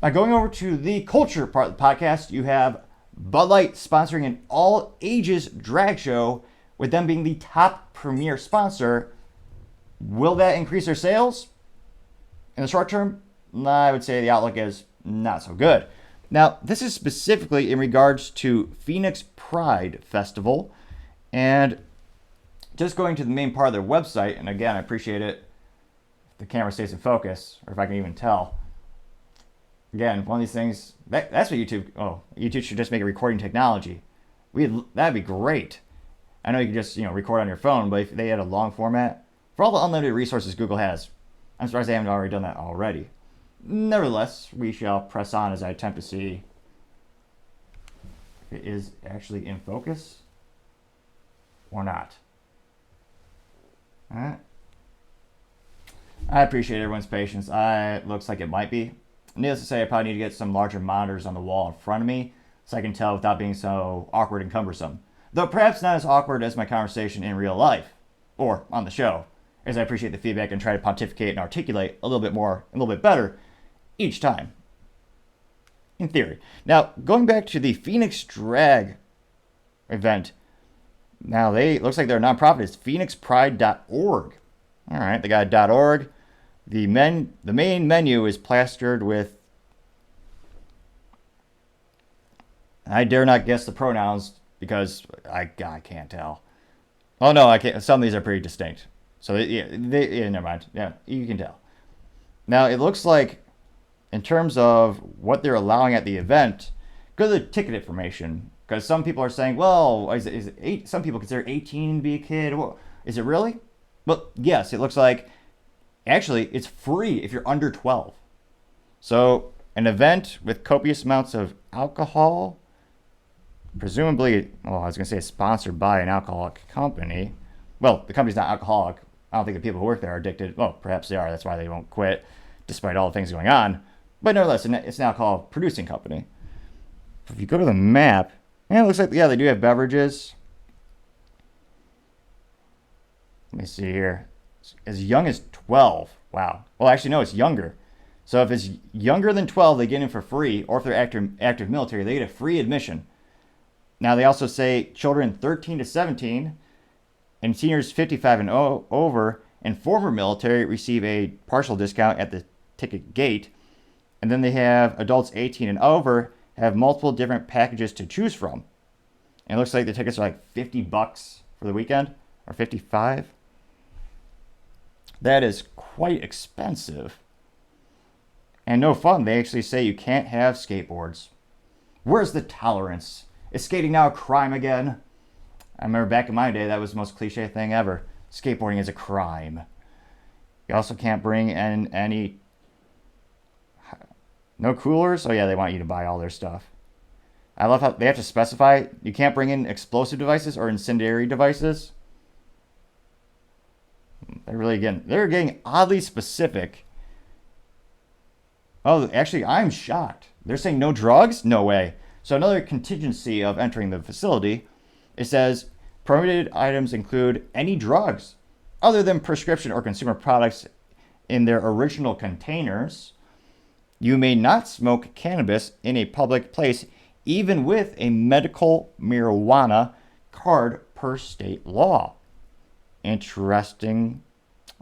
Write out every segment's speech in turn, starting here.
Now, going over to the culture part of the podcast, you have Bud Light sponsoring an all ages drag show, with them being the top premier sponsor. Will that increase their sales? In the short term, I would say the outlook is not so good. Now, this is specifically in regards to Phoenix Pride Festival. And just going to the main part of their website, and again, I appreciate it if the camera stays in focus, or if I can even tell. Again, one of these things, that's what YouTube should just make a recording technology. That'd be great. I know you can just, record on your phone, but if they had a long format, for all the unlimited resources Google has, I'm surprised they haven't already done that already. Nevertheless, we shall press on as I attempt to see if it is actually in focus or not. All right. I appreciate everyone's patience. It looks like it might be. Needless to say, I probably need to get some larger monitors on the wall in front of me so I can tell without being so awkward and cumbersome. Though perhaps not as awkward as my conversation in real life or on the show, as I appreciate the feedback and try to pontificate and articulate a little bit more, a little bit better each time. In theory. Now, going back to the Phoenix Drag event. Now, looks like their nonprofit is phoenixpride.org. All right, they got .org. The main menu is plastered with, I dare not guess the pronouns because I can't tell. Oh no, I can't. Some of these are pretty distinct. So never mind. Yeah, you can tell. Now it looks like, in terms of what they're allowing at the event, go to the ticket information, because some people are saying, well, is it some people consider 18 to be a kid? Well, is it really? Well, yes, it looks like actually it's free if you're under 12. So an event with copious amounts of alcohol, presumably, well, I was going to say sponsored by an alcoholic company. Well, the company's not alcoholic. I don't think the people who work there are addicted. Well, perhaps they are. That's why they won't quit, despite all the things going on. But nevertheless, it's an alcohol producing company. If you go to the map, it looks like, they do have beverages. Let me see here. As young as 12. Wow. Well, actually, no, it's younger. So if it's younger than 12, they get in for free. Or if they're active military, they get a free admission. Now, they also say children 13 to 17 and seniors 55 and over and former military receive a partial discount at the ticket gate. And then they have adults 18 and over have multiple different packages to choose from. And it looks like the tickets are like $50 for the weekend, or 55. That is quite expensive. And no fun. They actually say you can't have skateboards. Where's the tolerance? Is skating now a crime again? I remember back in my day, that was the most cliche thing ever. Skateboarding is a crime. You also can't bring in any... No coolers? Oh yeah, they want you to buy all their stuff. I love how they have to specify you can't bring in explosive devices or incendiary devices. They're getting oddly specific. Oh, actually, I'm shocked. They're saying no drugs? No way. So another contingency of entering the facility, it says permitted items include any drugs other than prescription or consumer products in their original containers. You may not smoke cannabis in a public place, even with a medical marijuana card per state law. Interesting.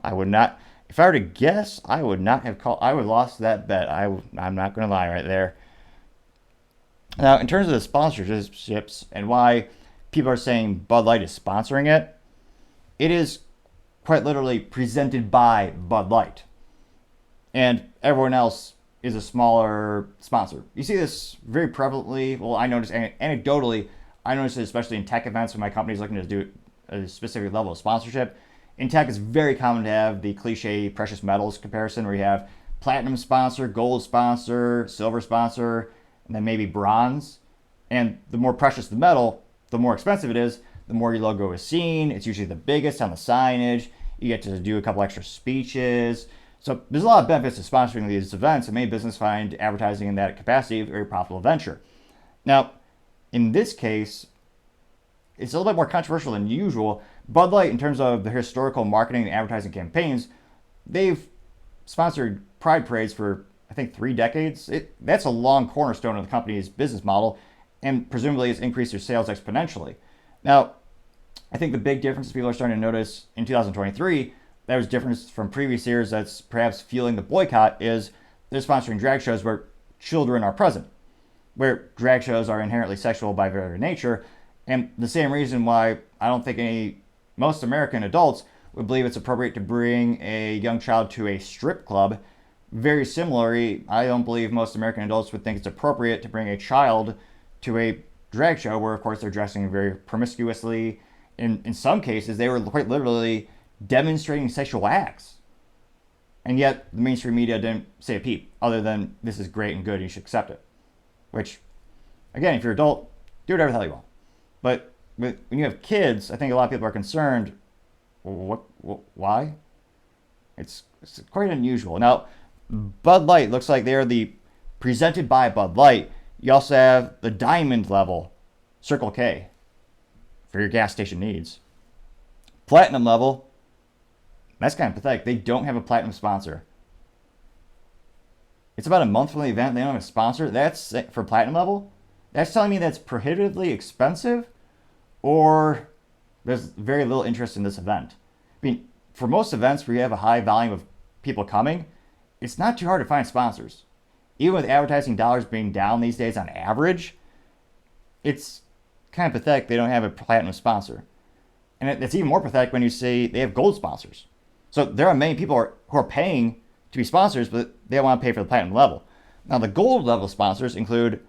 I would not, if I were to guess, I would not have I would have lost that bet. I'm not going to lie right there. Now, in terms of the sponsorships and why people are saying Bud Light is sponsoring it, it is quite literally presented by Bud Light. And everyone else is a smaller sponsor. You see this very prevalently. Well, I notice anecdotally, I notice it especially in tech events when my company is looking to do a specific level of sponsorship. In tech, it's very common to have the cliche precious metals comparison where you have platinum sponsor, gold sponsor, silver sponsor, and then maybe bronze. And the more precious the metal, the more expensive it is, the more your logo is seen. It's usually the biggest on the signage. You get to do a couple extra speeches. So there's a lot of benefits to sponsoring these events, and many businesses find advertising in that capacity a very profitable venture. Now, in this case, it's a little bit more controversial than usual. Bud Light, in terms of the historical marketing and advertising campaigns, they've sponsored pride parades for, I think 3 decades. That's a long cornerstone of the company's business model, and presumably it's increased their sales exponentially. Now, I think the big difference people are starting to notice in 2023, that was different from previous years that's perhaps fueling the boycott, is they're sponsoring drag shows where children are present, where drag shows are inherently sexual by very nature, and the same reason why I don't think most American adults would believe it's appropriate to bring a young child to a strip club. Very similarly, I don't believe most American adults would think it's appropriate to bring a child to a drag show where, of course, they're dressing very promiscuously. In some cases, they were quite literally demonstrating sexual acts. And yet, the mainstream media didn't say a peep, other than, this is great and good, you should accept it. Which, again, if you're an adult, do whatever the hell you want. But when you have kids, I think a lot of people are concerned, why? It's quite unusual. Now, Bud Light looks like they're presented by Bud Light. You also have the diamond level, Circle K, for your gas station needs. Platinum level, that's kind of pathetic. They don't have a platinum sponsor. It's about a month from the event. They don't have a sponsor. That's for platinum level. That's telling me that's prohibitively expensive, or there's very little interest in this event. I mean, for most events where you have a high volume of people coming, it's not too hard to find sponsors. Even with advertising dollars being down these days on average, it's kind of pathetic they don't have a platinum sponsor. And it's even more pathetic when you say they have gold sponsors. So there are many people who are paying to be sponsors, but they don't want to pay for the platinum level. Now, the gold level sponsors include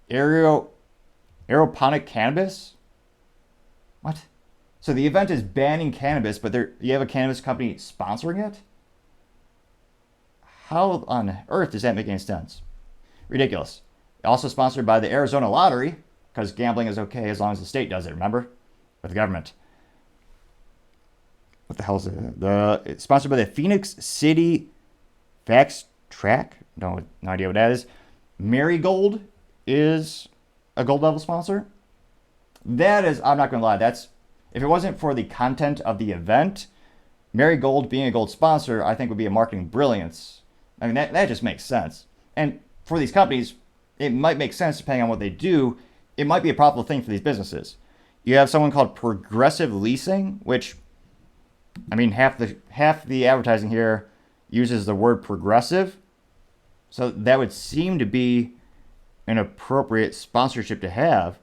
aeroponic cannabis. What? So the event is banning cannabis, but you have a cannabis company sponsoring it? How on earth does that make any sense? Ridiculous. Also sponsored by the Arizona Lottery, because gambling is okay as long as the state does it, remember? With the government. What the hell is it? It's sponsored by the Phoenix City Fax Track. No idea what that is. Marigold is a gold level sponsor. That is, I'm not going to lie, if it wasn't for the content of the event, Marigold being a gold sponsor, I think would be a marketing brilliance. I mean, that just makes sense. And for these companies, it might make sense depending on what they do. It might be a profitable thing for these businesses. You have someone called Progressive Leasing, which, I mean, half the advertising here uses the word progressive. So that would seem to be an appropriate sponsorship to have.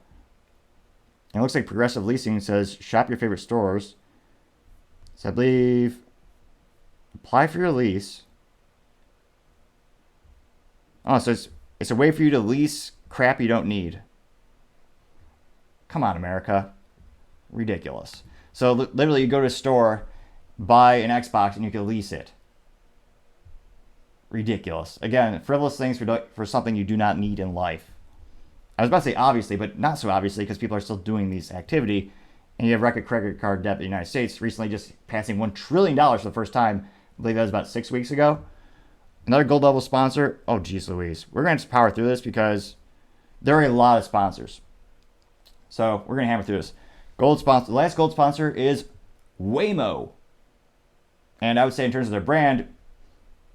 And it looks like Progressive Leasing says, shop your favorite stores. So I believe, apply for your lease. Oh, so it's a way for you to lease crap you don't need. Come on, America. Ridiculous. So literally you go to a store, buy an Xbox, and you can lease it. Ridiculous. Again, frivolous things for something you do not need in life. I was about to say obviously, but not so obviously, because people are still doing this activity. And you have record credit card debt in the United States recently just passing $1 trillion for the first time. I believe that was about 6 weeks ago. Another gold level sponsor. Oh, geez Louise. We're going to power through this because there are a lot of sponsors. So we're going to hammer through this. Gold sponsor. The last gold sponsor is Waymo. And I would say in terms of their brand,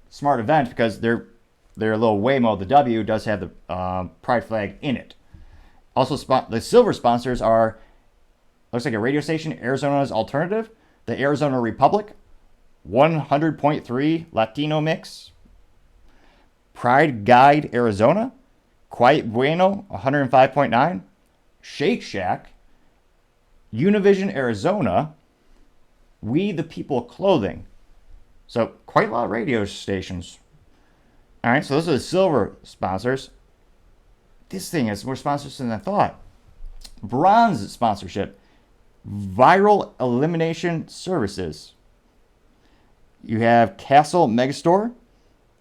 smart event, because their little Waymo, the W, does have the pride flag in it. Also, the silver sponsors are, looks like a radio station, Arizona's Alternative, the Arizona Republic, 100.3 Latino Mix, Pride Guide Arizona, Quiet Bueno, 105.9, Shake Shack, Univision Arizona, We the People Clothing. So quite a lot of radio stations. All right, so those are the silver sponsors. This thing has more sponsors than I thought. Bronze sponsorship, Viral Elimination Services. You have Castle Megastore,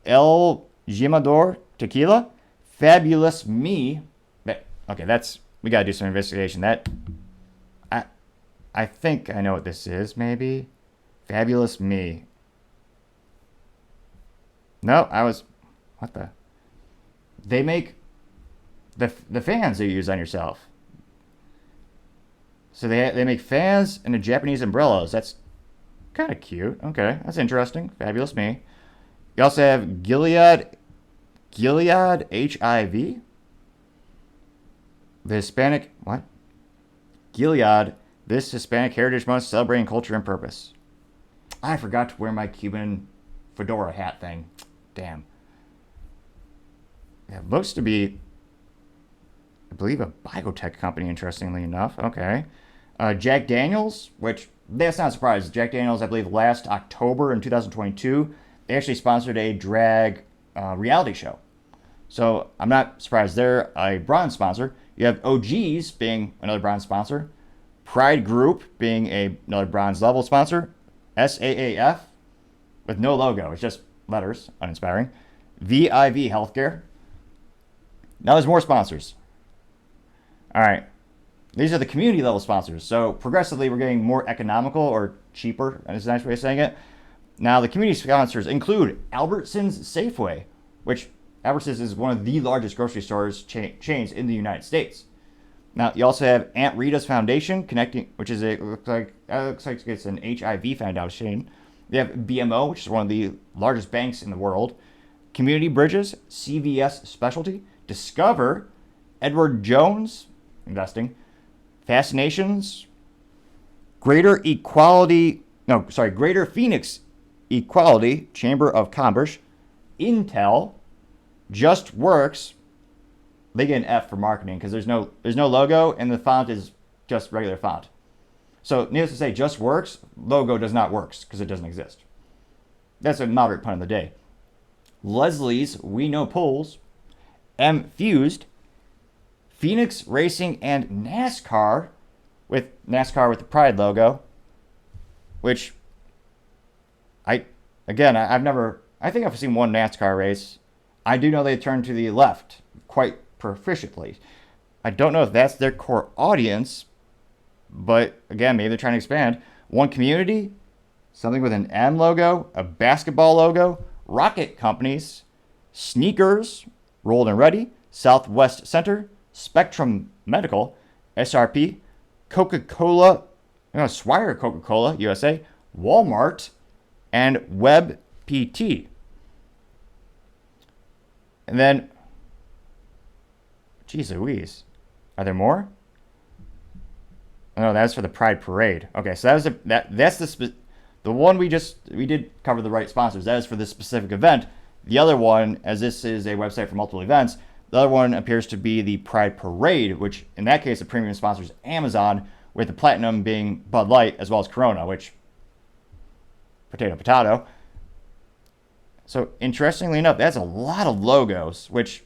El Jimador Tequila, Fabulous Me. Okay, we gotta do some investigation. I think I know what this is. Maybe Fabulous Me. No, what the? They make the fans that you use on yourself. So they make fans and the Japanese umbrellas. That's kind of cute. Okay, that's interesting. Fabulous Me. You also have Gilead Gilead HIV? The Hispanic, what? Gilead, this Hispanic Heritage Month celebrating culture and purpose. I forgot to wear my Cuban fedora hat thing. Damn. It looks to be, I believe, a biotech company, interestingly enough. Okay. Jack Daniels, which, that's not a surprise. Jack Daniels, I believe, last October in 2022, they actually sponsored a drag reality show. So I'm not surprised they're a bronze sponsor. You have OGs being another bronze sponsor. Pride Group being another bronze level sponsor. SAAF with no logo. It's just letters. Uninspiring. VIV Healthcare. Now there's more sponsors. All right. These are the community level sponsors. So progressively we're getting more economical or cheaper. That's a nice way of saying it. Now the community sponsors include Albertsons Safeway, which Albertsons is one of the largest grocery stores chains in the United States. Now you also have Aunt Rita's Foundation connecting, which is looks like it's an HIV foundation. You have BMO, which is one of the largest banks in the world. Community Bridges, CVS Specialty, Discover, Edward Jones Investing, Fascinations, Greater Phoenix Equality Chamber of Commerce, Intel, Just Works. They get an F for marketing because there's no logo and the font is just regular font. So needless to say, Just Works logo does not work because it doesn't exist. That's a moderate pun of the day. Leslie's We Know Pools, M Fused, Phoenix Racing, and NASCAR with the Pride logo, which I think I've seen one NASCAR race. I do know they turn to the left quite proficiently. I don't know if that's their core audience, but again, maybe they're trying to expand. One Community, something with an M logo, a basketball logo, Rocket Companies, Sneakers, Rolled and Ready, Southwest Center, Spectrum Medical, SRP, Coca-Cola, Swire Coca-Cola USA, Walmart, and WebPT. And then, geez Louise, are there more? Oh, no, that's for the Pride Parade. Okay, so that's the one we did cover the right sponsors. That is for this specific event. The other one, as this is a website for multiple events, the other one appears to be the Pride Parade, which in that case the premium sponsors Amazon, with the platinum being Bud Light as well as Corona, which potato. So interestingly enough, that's a lot of logos, which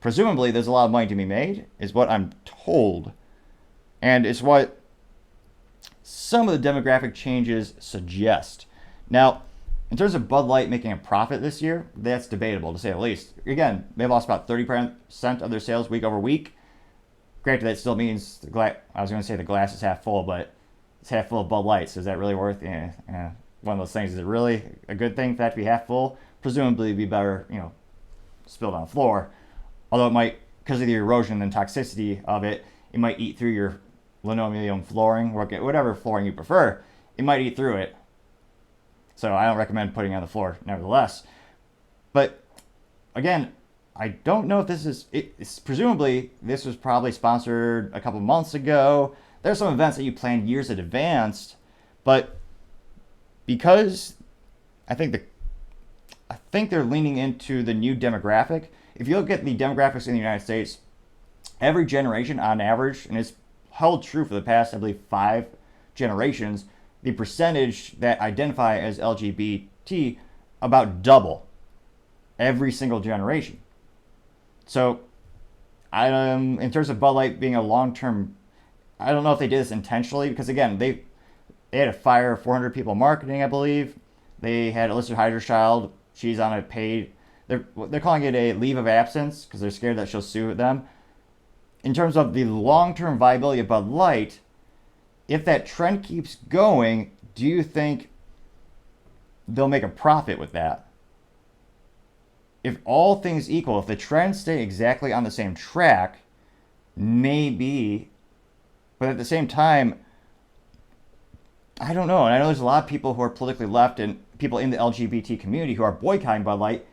presumably there's a lot of money to be made, is what I'm told. And it's what some of the demographic changes suggest. Now, in terms of Bud Light making a profit this year, that's debatable to say the least. Again, they lost about 30% of their sales week over week. Granted, that still means I was going to say the glass is half full, but it's half full of Bud Light. So is that really worth? One of those things. Is it really a good thing for that to be half full? Presumably, it'd be better, spilled on the floor. Although it might, because of the erosion and toxicity of it, it might eat through your linoleum flooring, or whatever flooring you prefer. It might eat through it. So I don't recommend putting it on the floor, nevertheless. But again, I don't know if this is. Presumably, this was probably sponsored a couple months ago. There's some events that you planned years in advance, but because I think they're leaning into the new demographic. If you look at the demographics in the United States, every generation on average, and it's held true for the past, I believe, 5 generations, the percentage that identify as LGBT about double every single generation. So, in terms of Bud Light being a long-term, I don't know if they did this intentionally, because again, they had to fire 400 people marketing, I believe. They had Alyssa Heiderchild. She's on a paid, they're calling it a leave of absence because they're scared that she'll sue them. In terms of the long-term viability of Bud Light, if that trend keeps going, do you think they'll make a profit with that? If all things equal, if the trends stay exactly on the same track, maybe, but at the same time, I don't know. And I know there's a lot of people who are politically left and people in the LGBT community who are boycotting Bud Light.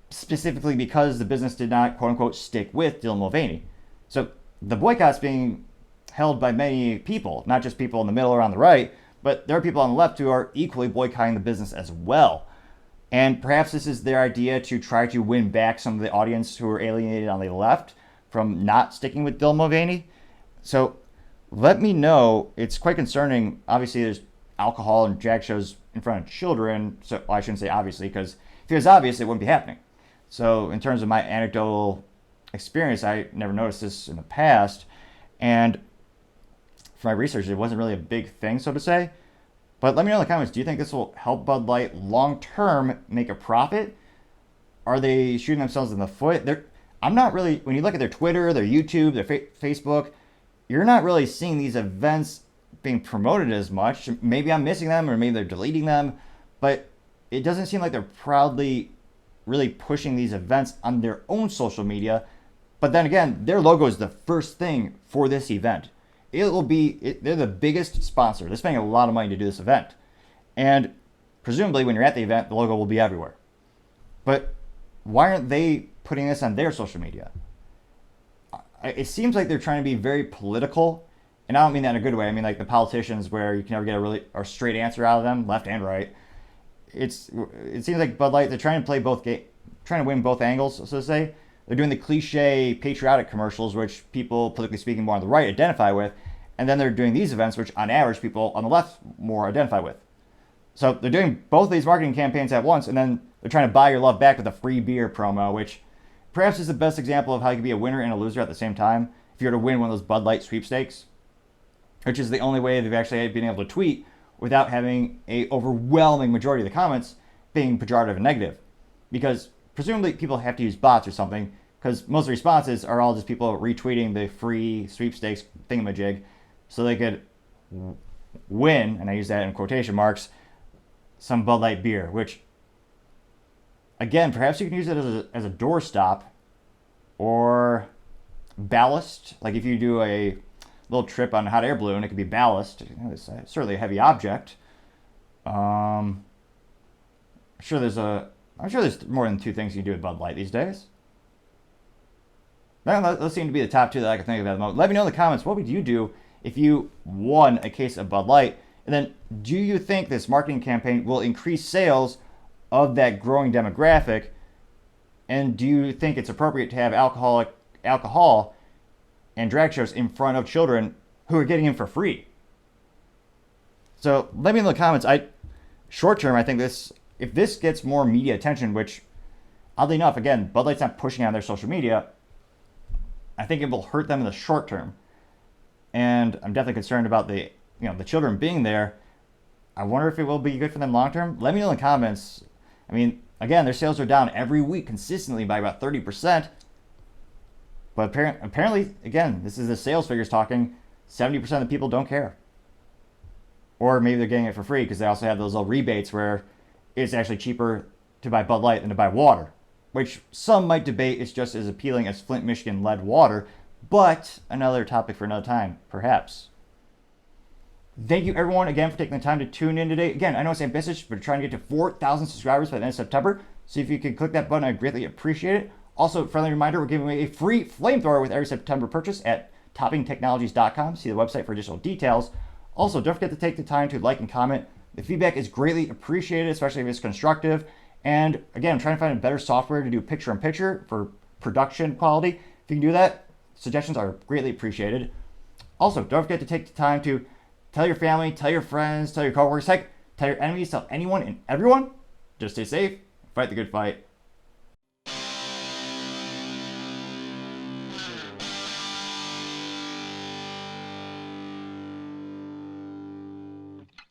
specifically because the business did not, quote unquote, stick with Dylan Mulvaney. So the boycott's being held by many people, not just people in the middle or on the right, but there are people on the left who are equally boycotting the business as well. And perhaps this is their idea to try to win back some of the audience who are alienated on the left from not sticking with Dylan Mulvaney. So let me know. It's quite concerning. Obviously, there's alcohol and drag shows in front of children. So well, I shouldn't say obviously, because if it was obvious, it wouldn't be happening. So in terms of my anecdotal experience, I never noticed this in the past. And for my research, it wasn't really a big thing, so to say. But let me know in the comments, do you think this will help Bud Light long-term make a profit? Are they shooting themselves in the foot? I'm not really, when you look at their Twitter, their YouTube, their Facebook, you're not really seeing these events being promoted as much. Maybe I'm missing them, or maybe they're deleting them, but it doesn't seem like they're proudly really pushing these events on their own social media. But then again, their logo is the first thing for this event. They're the biggest sponsor. They're spending a lot of money to do this event. And presumably when you're at the event, the logo will be everywhere. But why aren't they putting this on their social media? It seems like they're trying to be very political. And I don't mean that in a good way. I mean like the politicians where you can never get a straight answer out of them, left and right. It seems like Bud Light, they're trying to play trying to win both angles, so to say. They're doing the cliche patriotic commercials, which people, politically speaking, more on the right identify with. And then they're doing these events, which on average, people on the left more identify with. So they're doing both of these marketing campaigns at once, and then they're trying to buy your love back with a free beer promo, which perhaps is the best example of how you can be a winner and a loser at the same time. If you were to win one of those Bud Light sweepstakes, which is the only way they've actually been able to tweet without having a overwhelming majority of the comments being pejorative and negative. Because presumably people have to use bots or something, because most of the responses are all just people retweeting the free sweepstakes thingamajig so they could win, and I use that in quotation marks, some Bud Light beer, which, again, perhaps you can use it as a doorstop or ballast. Like if you do a little trip on a hot air balloon, it could be ballast. It's certainly a heavy object. I'm sure there's more than two things you can do with Bud Light these days. Those seem to be the top two that I can think of at the moment. Let me know in the comments, what would you do if you won a case of Bud Light? And then, do you think this marketing campaign will increase sales of that growing demographic? And do you think it's appropriate to have alcohol and drag shows in front of children who are getting in for free? So let me know in the comments. Short term, I think if this gets more media attention, which oddly enough, again, Bud Light's not pushing on their social media, I think it will hurt them in the short term. And I'm definitely concerned about the children being there. I wonder if it will be good for them long term. Let me know in the comments. I mean, again, their sales are down every week consistently by about 30%. But apparently, again, this is the sales figures talking, 70% of the people don't care. Or maybe they're getting it for free because they also have those little rebates where it's actually cheaper to buy Bud Light than to buy water, which some might debate is just as appealing as Flint, Michigan lead water, but another topic for another time, perhaps. Thank you, everyone, again, for taking the time to tune in today. Again, I know it's ambitious, but we're trying to get to 4,000 subscribers by the end of September, so if you could click that button, I'd greatly appreciate it. Also, friendly reminder, we're giving away a free flamethrower with every September purchase at toppingtechnologies.com. See the website for additional details. Also, don't forget to take the time to like and comment. The feedback is greatly appreciated, especially if it's constructive. And again, I'm trying to find a better software to do picture-in-picture for production quality. If you can do that, suggestions are greatly appreciated. Also, don't forget to take the time to tell your family, tell your friends, tell your coworkers, heck, tell your enemies, tell anyone and everyone. Just stay safe, fight the good fight.